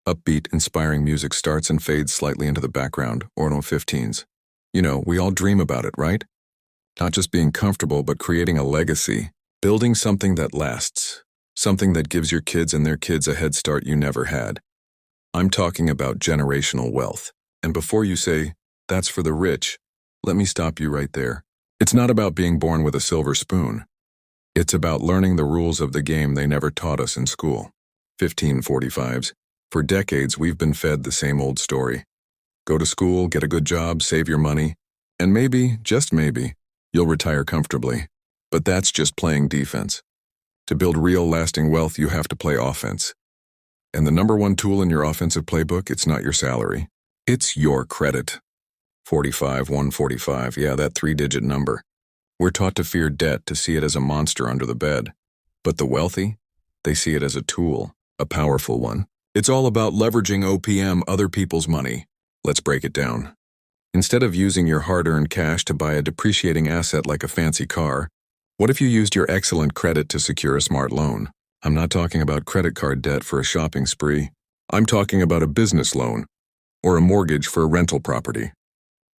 Upbeat, inspiring music starts and fades slightly into the background, or no 15s. You know, we all dream about it, right? Not just being comfortable, but creating a legacy, building something that lasts, something that gives your kids and their kids a head start you never had. I'm talking about generational wealth. And before you say, that's for the rich, let me stop you right there. It's not about being born with a silver spoon. It's about learning the rules of the game they never taught us in school. 1545s. For decades, we've been fed the same old story. Go to school, get a good job, save your money, and maybe, just maybe, you'll retire comfortably. But that's just playing defense. To build real, lasting wealth, you have to play offense. And the number one tool in your offensive playbook, it's not your salary. It's your credit. 145, yeah, that 3-digit number. We're taught to fear debt, to see it as a monster under the bed. But the wealthy, they see it as a tool, a powerful one. It's all about leveraging OPM, other people's money. Let's break it down. Instead of using your hard-earned cash to buy a depreciating asset like a fancy car, what if you used your excellent credit to secure a smart loan? I'm not talking about credit card debt for a shopping spree. I'm talking about a business loan or a mortgage for a rental property.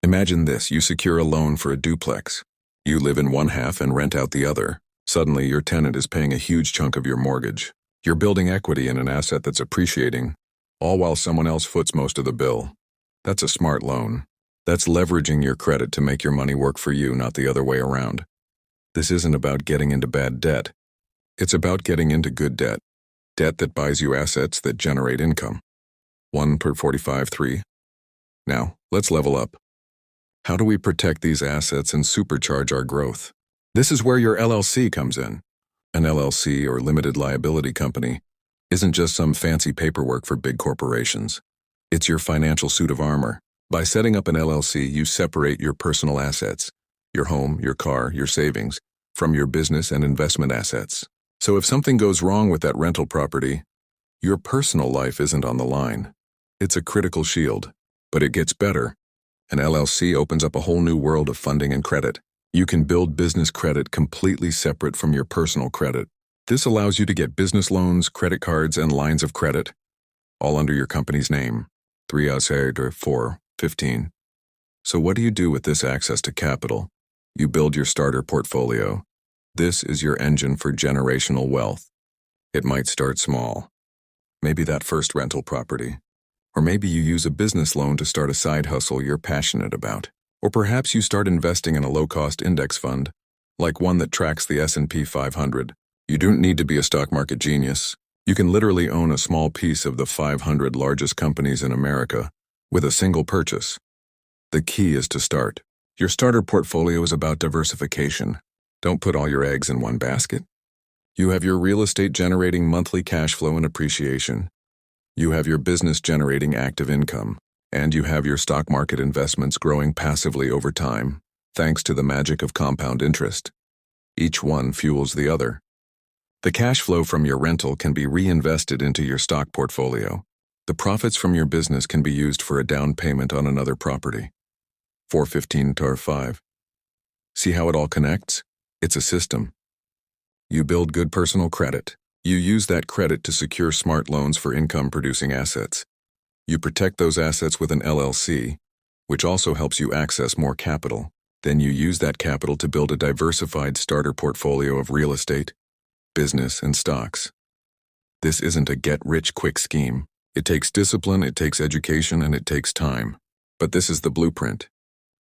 Imagine this, you secure a loan for a duplex. You live in one half and rent out the other. Suddenly, your tenant is paying a huge chunk of your mortgage. You're building equity in an asset that's appreciating, all while someone else foots most of the bill. That's a smart loan. That's leveraging your credit to make your money work for you, not the other way around. This isn't about getting into bad debt. It's about getting into good debt. Debt that buys you assets that generate income. 1 per 45.3. Now, let's level up. How do we protect these assets and supercharge our growth? This is where your LLC comes in. An LLC, or limited liability company, isn't just some fancy paperwork for big corporations. It's your financial suit of armor. By setting up an LLC, you separate your personal assets, your home, your car, your savings, from your business and investment assets. So if something goes wrong with that rental property, your personal life isn't on the line. It's a critical shield. But it gets better. An LLC opens up a whole new world of funding and credit. You can build business credit completely separate from your personal credit. This allows you to get business loans, credit cards, and lines of credit, all under your company's name. 3 or 4, 15. So what do you do with this access to capital? You build your starter portfolio. This is your engine for generational wealth. It might start small. Maybe that first rental property. Or maybe you use a business loan to start a side hustle you're passionate about. Or perhaps you start investing in a low-cost index fund, like one that tracks the S&P 500. You don't need to be a stock market genius. You can literally own a small piece of the 500 largest companies in America with a single purchase. The key is to start. Your starter portfolio is about diversification. Don't put all your eggs in one basket. You have your real estate generating monthly cash flow and appreciation. You have your business generating active income. And you have your stock market investments growing passively over time, thanks to the magic of compound interest. Each one fuels the other. The cash flow from your rental can be reinvested into your stock portfolio. The profits from your business can be used for a down payment on another property. 415-5. See how it all connects? It's a system. You build good personal credit. You use that credit to secure smart loans for income-producing assets. You protect those assets with an LLC, which also helps you access more capital. Then you use that capital to build a diversified starter portfolio of real estate, business, and stocks. This isn't a get-rich-quick scheme. It takes discipline, it takes education, and it takes time. But this is the blueprint.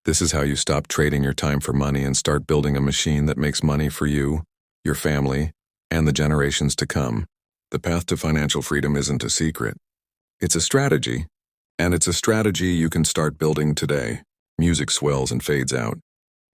This is how you stop trading your time for money and start building a machine that makes money for you, your family, and the generations to come. The path to financial freedom isn't a secret. It's a strategy, and it's a strategy you can start building today. Music swells and fades out.